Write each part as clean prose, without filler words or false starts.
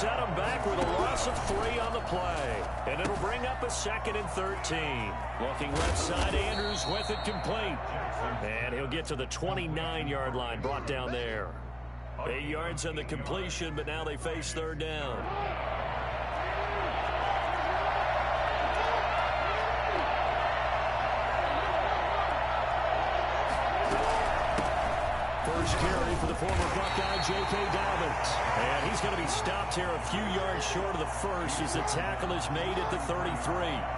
set them back with a loss of 3 on the play. And it'll bring up a 2nd and 13. Looking left side, Andrews with it complete. And he'll get to the 29-yard line, brought down there. 8 yards on the completion, but now they face 3rd down. First carry for the former Buckeye, J.K. Dobbins. And he's going to be stopped here a few yards short of the first as the tackle is made at the 33.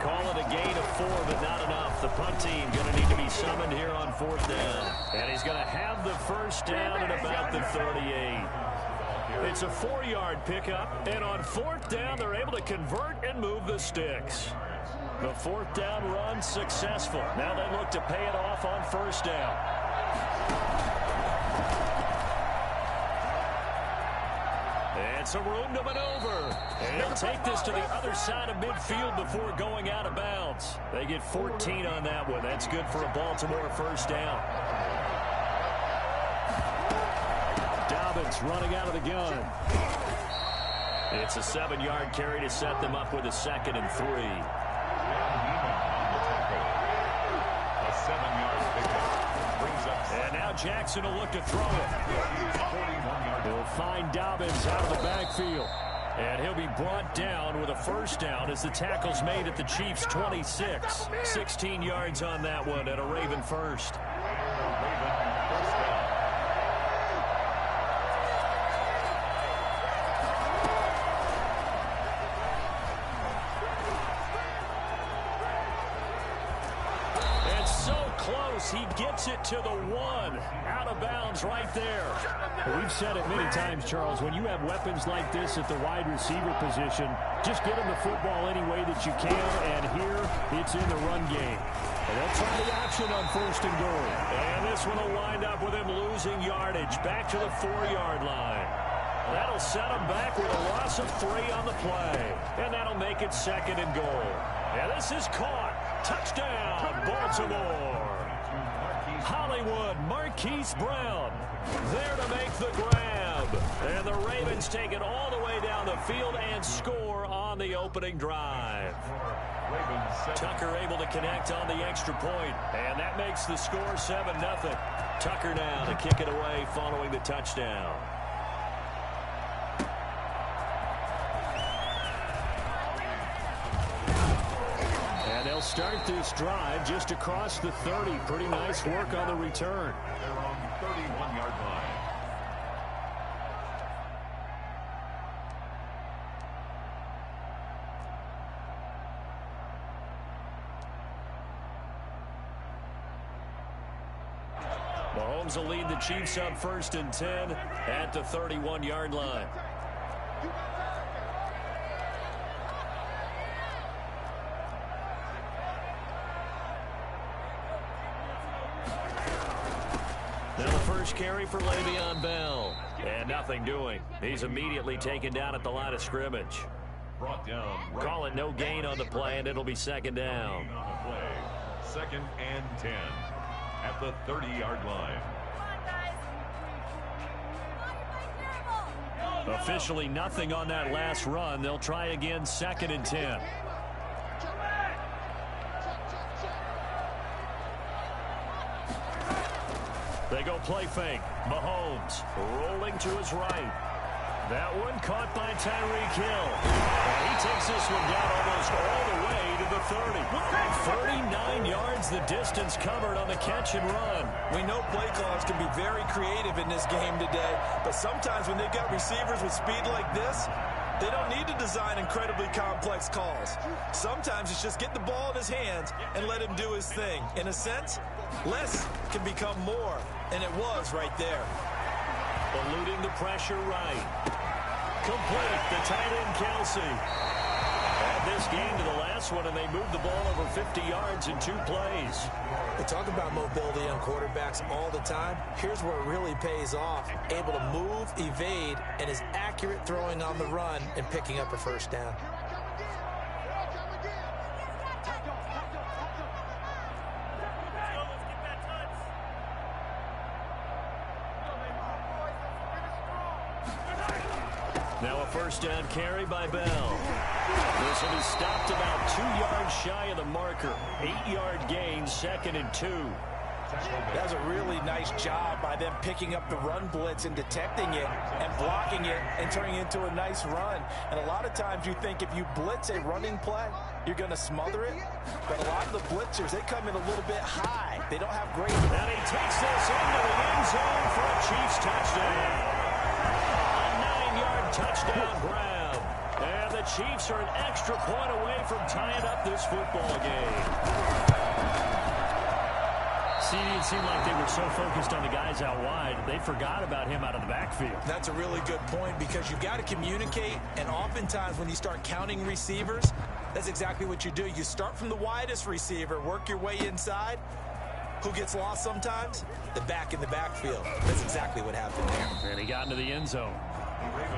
Call it a gain of 4, but not enough. The punt team going to need to be summoned here on 4th down. And he's going to have the first down at about the 38. It's a 4-yard pickup, and on 4th down, they're able to convert and move the sticks. The 4th down run successful. Now they look to pay it off on 1st down. And some room to maneuver. And he'll take this to the other side of midfield before going out of bounds. They get 14 on that one. That's good for a Baltimore 1st down. Dobbins running out of the gun. It's a 7-yard carry to set them up with a 2nd and 3. A 7-yard pickup brings up. And now Jackson will look to throw it. He'll find Dobbins out of the backfield. And he'll be brought down with a 1st down as the tackle's made at the Chiefs' 26. 16 yards on that one and a Raven first. He gets it to the 1. Out of bounds right there. We've said it many times, Charles, when you have weapons like this at the wide receiver position, just get him the football any way that you can, and here it's in the run game. And they'll try the option on 1st and goal. And this one will wind up with him losing yardage back to the 4-yard line. That'll set him back with a loss of 3 on the play. And that'll make it 2nd and goal. And this is caught. Touchdown, Baltimore. Hollywood, Marquise Brown there to make the grab. And the Ravens take it all the way down the field and score on the opening drive. Tucker able to connect on the extra point, and that makes the score 7-0. Tucker now to kick it away following the touchdown. They'll start this drive just across the 30. Pretty nice work on the return. They're on the 31-yard line. Mahomes will lead the Chiefs up 1st and 10 at the 31-yard line. Carry for Le'Veon Bell. And nothing doing. He's immediately taken down at the line of scrimmage. Brought down. Call it no gain on the play, and it'll be 2nd down. 2nd and 10 at the 30-yard line. Officially nothing on that last run. They'll try again 2nd and 10. They go play fake. Mahomes rolling to his right. That one caught by Tyreek Hill. And he takes this one down almost all the way to the 30. 39 yards the distance covered on the catch and run. We know play callers can be very creative in this game today, but sometimes when they've got receivers with speed like this, they don't need to design incredibly complex calls. Sometimes it's just get the ball in his hands and let him do his thing. In a sense, less can become more, and it was right there. Eluding the pressure right. Complete, the tight end Kelsey. Add this game to the last one, and they moved the ball over 50 yards in 2 plays. We talk about mobility on quarterbacks all the time. Here's where it really pays off. Able to move, evade, and is accurate throwing on the run and picking up a 1st down. Now a first down carry by Bell. This will be stopped about 2 yards shy of the marker. 8-yard gain, 2nd and 2. That's a really nice job by them picking up the run blitz and detecting it and blocking it and turning it into a nice run. And a lot of times you think if you blitz a running play, you're going to smother it. But a lot of the blitzers, they come in a little bit high. They don't have great... And he takes this into the end zone for a Chiefs touchdown. A 9-yard touchdown grab. And the Chiefs are an extra point away from tying up this football game. See, it seemed like they were so focused on the guys out wide, they forgot about him out of the backfield. That's a really good point because you've got to communicate, and oftentimes when you start counting receivers, that's exactly what you do. You start from the widest receiver, work your way inside. Who gets lost sometimes? The back in the backfield. That's exactly what happened there. And he got into the end zone.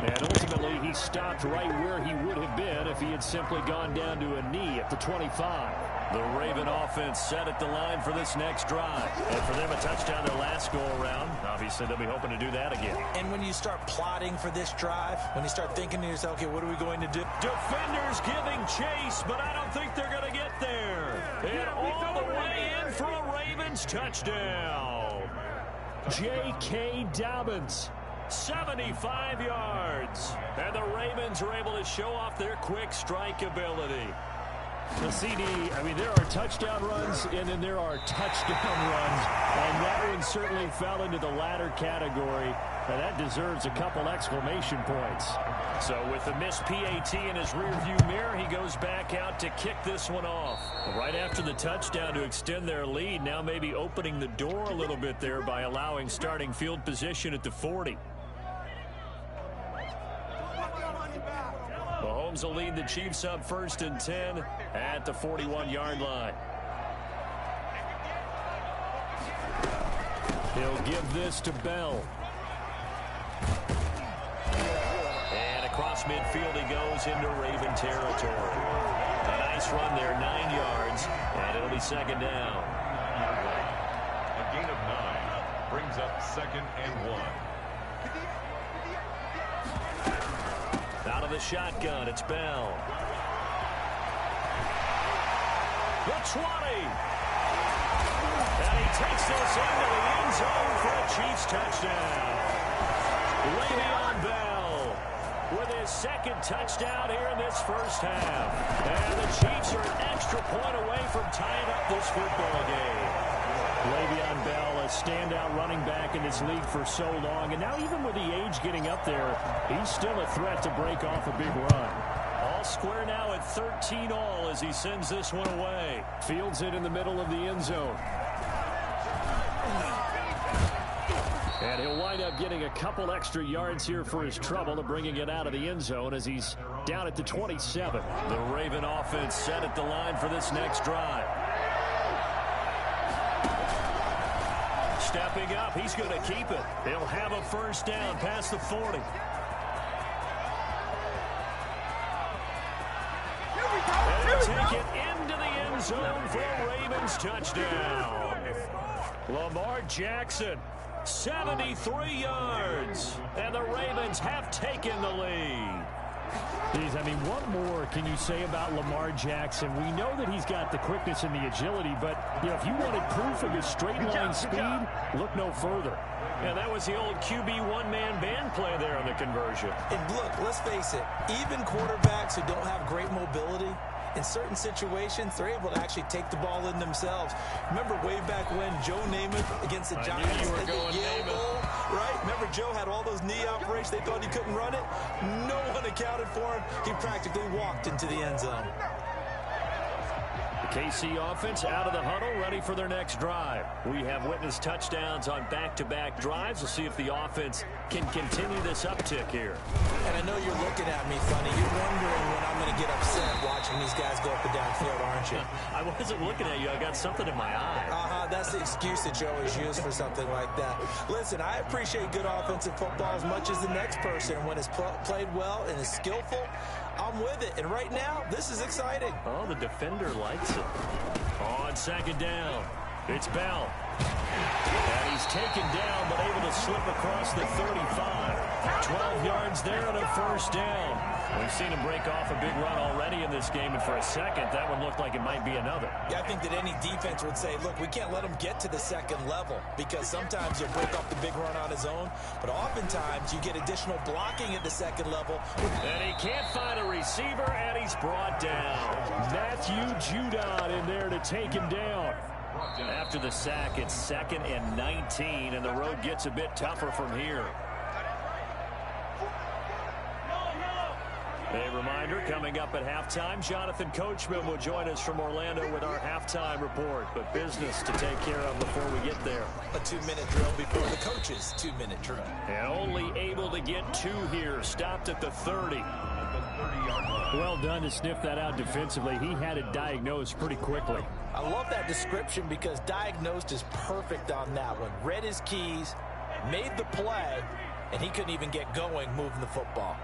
And ultimately, he stopped right where he would have been if he had simply gone down to a knee at the 25. The Raven offense set at the line for this next drive. And for them, a touchdown their last go-around. Obviously, they'll be hoping to do that again. And when you start plotting for this drive, when you start thinking to yourself, okay, what are we going to do? Defenders giving chase, but I don't think they're going to get there. And all the way in for a Ravens touchdown. J.K. Dobbins. 75 yards. And the Ravens are able to show off their quick strike ability. The CD, I mean, there are touchdown runs, and then there are touchdown runs. And that one certainly fell into the latter category. And that deserves a couple exclamation points. So with the missed PAT in his rearview mirror, he goes back out to kick this one off. Right after the touchdown to extend their lead, now maybe opening the door a little bit there by allowing starting field position at the 40. Mahomes will lead the Chiefs up 1st and 10 at the 41-yard line. He'll give this to Bell. And across midfield he goes into Raven territory. A nice run there, 9 yards, and it'll be 2nd down. A gain of 9 brings up 2nd and 1. Out of the shotgun, it's Bell. The 20. And he takes this into the end zone for a Chiefs touchdown. Le'Veon Bell with his 2nd touchdown here in this first half. And the Chiefs are an extra point away from tying up this football game. Le'Veon Bell, a standout running back in this league for so long, and now even with the age getting up there, he's still a threat to break off a big run. All square now at 13 all as he sends this one away. Fields it in the middle of the end zone. And he'll wind up getting a couple extra yards here for his trouble to bringing it out of the end zone as he's down at the 27. The Raven offense set at the line for this next drive. Stepping up, he's going to keep it. He'll have a first down past the 40. And he'll take it into the end zone for a Ravens touchdown. Lamar Jackson, 73 yards. And the Ravens have taken the lead. Geez, I mean, what more can you say about Lamar Jackson? We know that he's got the quickness and the agility, but you know, if you wanted proof of his straight line speed, look no further. Yeah, that was the old QB one-man band play there on the conversion. And look, let's face it, even quarterbacks who don't have great mobility, in certain situations, they're able to actually take the ball in themselves. Remember way back when Joe Namath against the Giants at the Yale Bowl, right? Remember Joe had all those knee operations. They thought he couldn't run it. No one accounted for him. He practically walked into the end zone. The KC offense out of the huddle, ready for their next drive. We have witnessed touchdowns on back-to-back drives. We'll see if the offense can continue this uptick here. And I know you're looking at me funny. You're wondering when I'm going to get upset watching these guys go up and down field, aren't you? I wasn't looking at you. I got something in my eye. That's the excuse that you always use for something like that. Listen, I appreciate good offensive football as much as the next person. When it's played well and is skillful, I'm with it. And right now, this is exciting. Oh, the defender likes it. On 2nd down. It's Bell. And he's taken down, but able to slip across the 35. 12 yards there and a first down. We've seen him break off a big run already in this game, and for a second, that one looked like it might be another. Yeah, I think that any defense would say, look, we can't let him get to the second level, because sometimes he'll break off the big run on his own, but oftentimes you get additional blocking at the second level. And he can't find a receiver, and he's brought down. Matthew Judon in there to take him down. After the sack, it's 2nd and 19, and the road gets a bit tougher from here. A reminder, coming up at halftime, Jonathan Coachman will join us from Orlando with our halftime report. But business to take care of before we get there. A 2-minute drill before the coach's 2-minute drill. And only able to get 2 here. Stopped at the 30. Well done to sniff that out defensively. He had it diagnosed pretty quickly. I love that description because diagnosed is perfect on that one. Read his keys, made the play, and he couldn't even get going moving the football.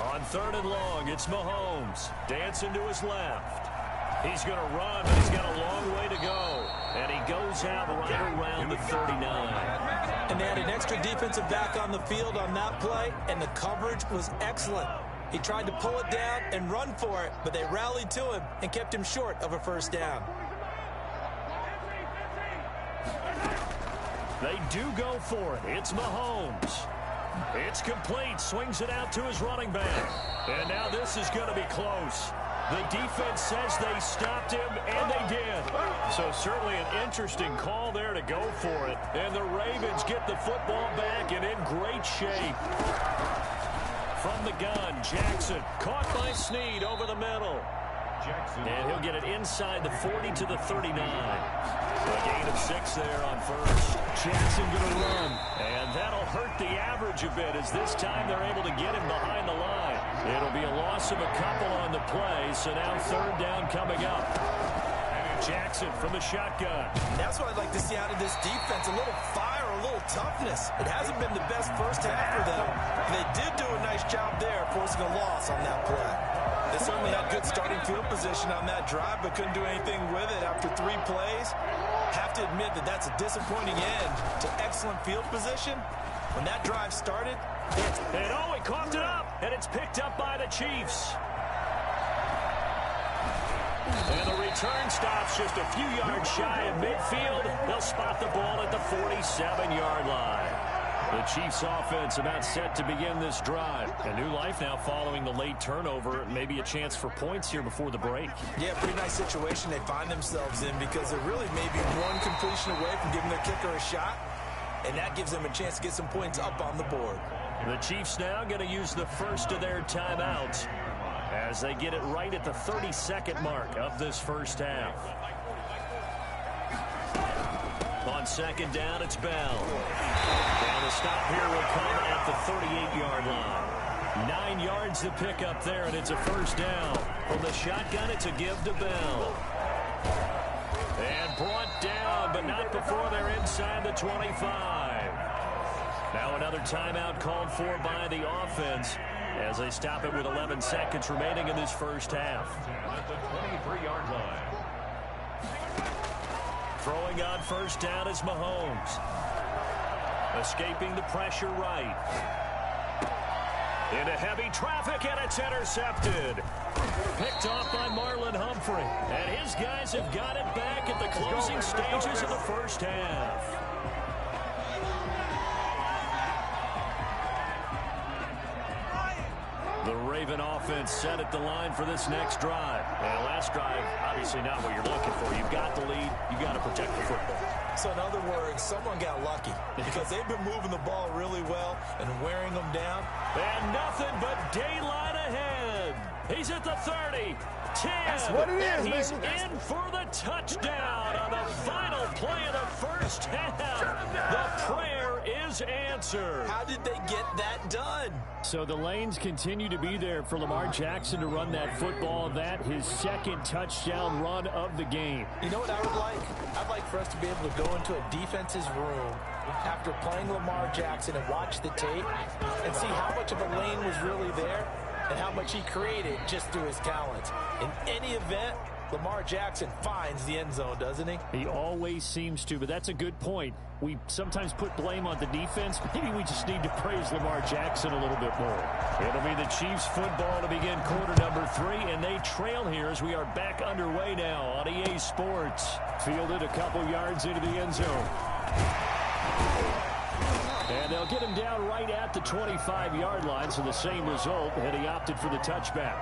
On 3rd and long, it's Mahomes. Dancing to his left. He's going to run, but he's got a long way to go. And he goes out right around the 39. And they had an extra defensive back on the field on that play, and the coverage was excellent. He tried to pull it down and run for it, but they rallied to him and kept him short of a first down. They do go for it. It's Mahomes. It's complete. Swings it out to his running back. And now this is going to be close. The defense says they stopped him, and they did. So certainly an interesting call there to go for it. And the Ravens get the football back and in great shape. From the gun, Jackson caught by Snead over the middle. And he'll get it inside the 40 to the 39. A gain of 6 there on first. Jackson going to run. And that'll hurt the average a bit as this time they're able to get him behind the line. It'll be a loss of a couple on the play, so now 3rd down coming up. Jackson from the shotgun. That's what I'd like to see out of this defense, a little fire, a little toughness. It hasn't been the best first half for them. They did do a nice job there, forcing a loss on that play. They certainly had good starting field position on that drive, but couldn't do anything with it after 3 plays. Have to admit that that's a disappointing end to excellent field position. When that drive started, and he coughed it up, and it's picked up by the Chiefs. And the return stops just a few yards shy of midfield. They'll spot the ball at the 47-yard line. The Chiefs offense about set to begin this drive. A new life now following the late turnover. Maybe a chance for points here before the break. Yeah, pretty nice situation they find themselves in because they're really maybe one completion away from giving their kicker a shot. And that gives them a chance to get some points up on the board. The Chiefs now going to use the first of their timeouts as they get it right at the 32nd mark of this first half. On 2nd down, it's Bell. And the stop here will come at the 38-yard line. 9 yards to pick up there, and it's a first down. From the shotgun, it's a give to Bell. And brought down, but not before they're inside the 25. Now another timeout called for by the offense as they stop it with 11 seconds remaining in this first half. At the 23-yard line. Throwing on first down is Mahomes. Escaping the pressure right. Into heavy traffic, and it's intercepted. Picked off by Marlon Humphrey. And his guys have got it back at the closing stages of the first half. The Raven offense set at the line for this next drive. And last drive, obviously not what you're looking for. You've got the lead. You've got to protect the football. So in other words, someone got lucky because they've been moving the ball really well and wearing them down. And nothing but daylight ahead. He's at the 30, 10. That's what it is, and he's baby. in for the touchdown on the final play of the first half. The prayer is answered. How did they get that done? So the lanes continue to be there for Lamar Jackson to run that football. That his 2nd touchdown run of the game. You know what I would like? I'd like for us to be able to go into a defense's room after playing Lamar Jackson and watch the tape and see how much of a lane was really there and how much he created just through his talent. In any event, Lamar Jackson finds the end zone, doesn't he? He always seems to, but that's a good point. We sometimes put blame on the defense. Maybe we just need to praise Lamar Jackson a little bit more. It'll be the Chiefs football to begin quarter number 3, and they trail here as we are back underway now on EA Sports. Fielded a couple yards into the end zone. And they'll get him down right at the 25-yard line, so the same result, and he opted for the touchback.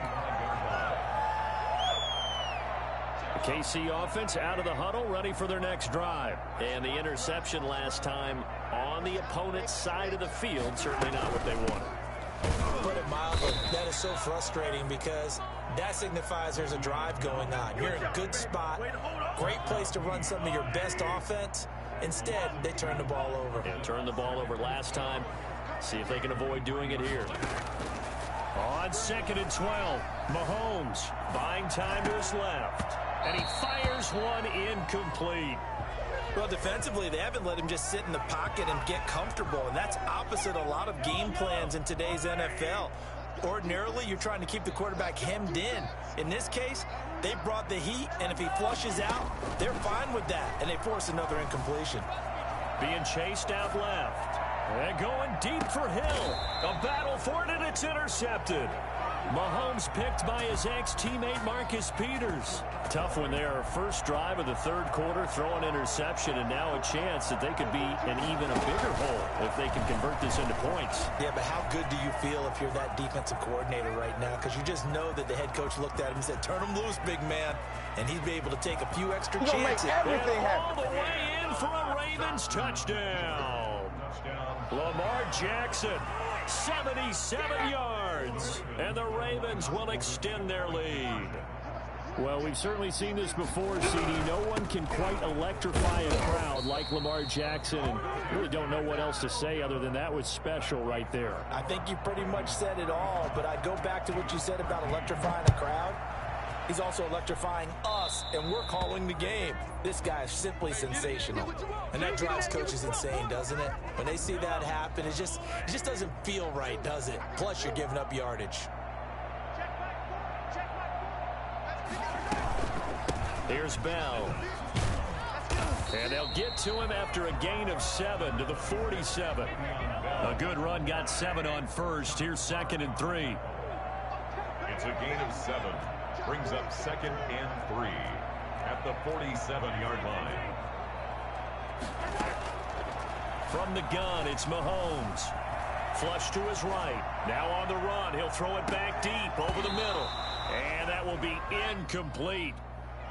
The KC offense out of the huddle, ready for their next drive. And the interception last time on the opponent's side of the field, certainly not what they wanted. Put it mildly, that is so frustrating because that signifies there's a drive going on. You're in a good spot, great place to run some of your best offense. Instead, they turn the ball over. Yeah, turned the ball over last time. See if they can avoid doing it here. On 2nd and 12, Mahomes buying time to his left. And he fires one incomplete. Well, defensively, they haven't let him just sit in the pocket and get comfortable, and that's opposite a lot of game plans in today's NFL. Ordinarily, you're trying to keep the quarterback hemmed in. In this case, they brought the heat, and if he flushes out, they're fine with that, and they force another incompletion. Being chased out left. And going deep for Hill. A battle for it, and it's intercepted. Mahomes picked by his ex-teammate Marcus Peters. Tough one there. First drive of the third quarter, throw an interception, and now a chance that they could be in even a bigger hole if they can convert this into points. Yeah, but how good do you feel if you're that defensive coordinator right now? Because you just know that the head coach looked at him and said, turn him loose, big man. And he'd be able to take a few extra chances. And all the way in for a Ravens touchdown. Lamar Jackson, 77 yards. And the Ravens will extend their lead. Well, we've certainly seen this before, CD. No one can quite electrify a crowd like Lamar Jackson, and really don't know what else to say other than that was special right there. I think you pretty much said it all, but I'd go back to what you said about electrifying a crowd. He's also electrifying us, and we're calling the game. This guy is simply sensational. And that drives coaches insane, doesn't it? When they see that happen, it just doesn't feel right, does it? Plus, you're giving up yardage. Here's Bell. And they'll get to him after a gain of 7 to the 47. A good run, got 7 on first. Here's 2nd and 3. It's a gain of 7. Brings up 2nd and 3 at the 47-yard line. From the gun, it's Mahomes. Flush to his right. Now on the run. He'll throw it back deep over the middle. And that will be incomplete.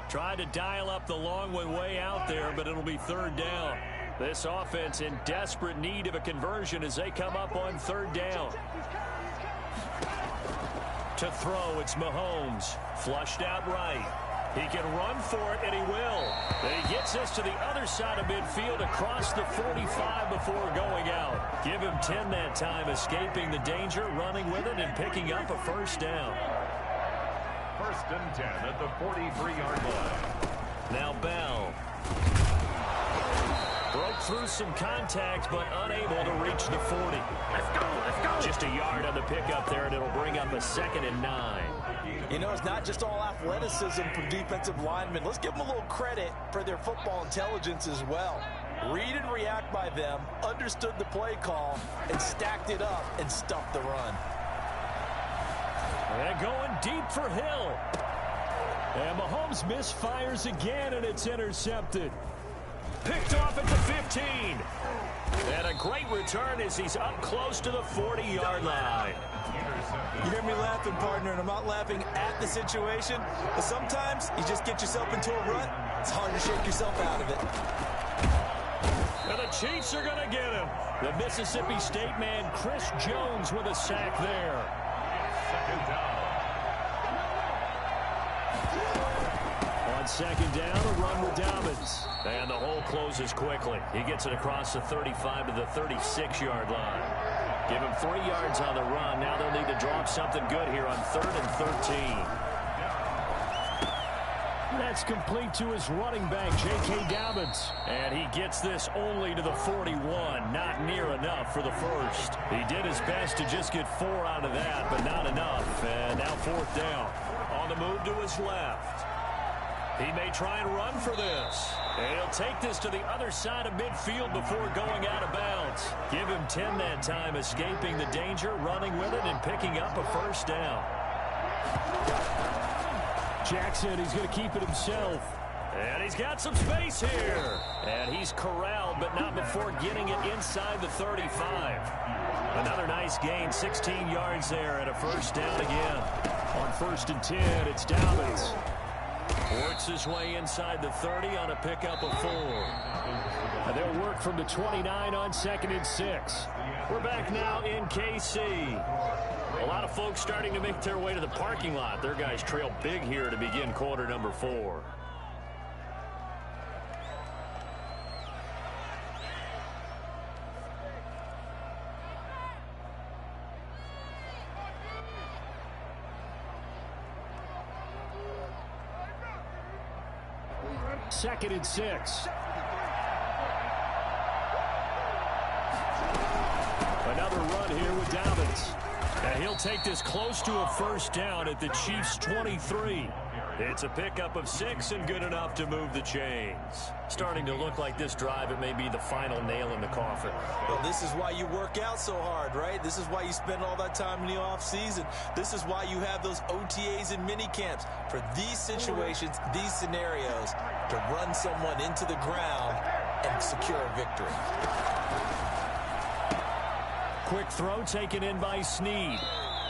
Tried to dial up the long one way out there, but it'll be 3rd down. This offense in desperate need of a conversion as they come up on 3rd down. To throw, it's Mahomes. Flushed out right. He can run for it, and he will. And he gets us to the other side of midfield across the 45 before going out. Give him 10 that time, escaping the danger, running with it, and picking up a 1st down. 1st and 10 at the 43-yard line. Now Bell. Broke through some contact, but unable to reach the 40. Let's go, let's go. Just a yard on the pickup there, and it'll bring up a 2nd and 9. You know, it's not just all athleticism from defensive linemen. Let's give them a little credit for their football intelligence as well. Read and react by them, understood the play call, and stacked it up and stuffed the run. And going deep for Hill. And Mahomes misfires again, and it's intercepted. Picked off at the 15. And a great return as he's up close to the 40-yard line. You hear me laughing, partner, and I'm not laughing at the situation, but sometimes you just get yourself into a rut. It's hard to shake yourself out of it. And the Chiefs are going to get him. The Mississippi State man, Chris Jones, with a sack there. 2nd down. On 2nd down, a run with Dobbins. And the hole closes quickly. He gets it across the 35 to the 36-yard line. Give him 3 yards on the run. Now they'll need to drop something good here on 3rd and 13. That's complete to his running back, J.K. Dobbins. And he gets this only to the 41. Not near enough for the 1st. He did his best to just get 4 out of that, but not enough. And now 4th down. On the move to his left. He may try and run for this. And he'll take this to the other side of midfield before going out of bounds. Give him 10 that time, escaping the danger, running with it, and picking up a first down. Jackson, he's going to keep it himself. And he's got some space here. And he's corralled, but not before getting it inside the 35. Another nice gain, 16 yards there, and a first down again. On 1st and 10, it's Dobbins. Works his way inside the 30 on a pickup of 4. And they'll work from the 29 on 2nd and 6. We're back now in KC. A lot of folks starting to make their way to the parking lot. Their guys trail big here to begin quarter number 4. Second and 6. Another run here with Dobbins. And he'll take this close to a first down at the Chiefs' 23. It's a pickup of 6 and good enough to move the chains. Starting to look like this drive, it may be the final nail in the coffin. Well, this is why you work out so hard, right? This is why you spend all that time in the offseason. This is why you have those OTAs and mini camps. For these situations, these scenarios, to run someone into the ground and secure a victory. Quick throw taken in by Snead.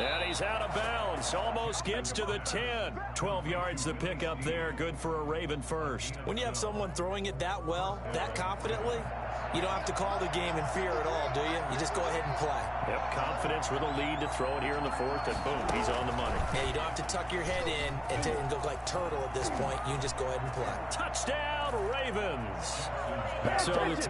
And he's out of bounds. Almost gets to the 10. 12 yards the pickup there. Good for a Raven first. When you have someone throwing it that well, that confidently, you don't have to call the game in fear at all, do you? You just go ahead and play. Yep, confidence with a lead to throw it here in the 4th, and boom, he's on the money. Yeah, you don't have to tuck your head in and look like turtle at this point. You can just go ahead and play. Touchdown, Ravens. So it's...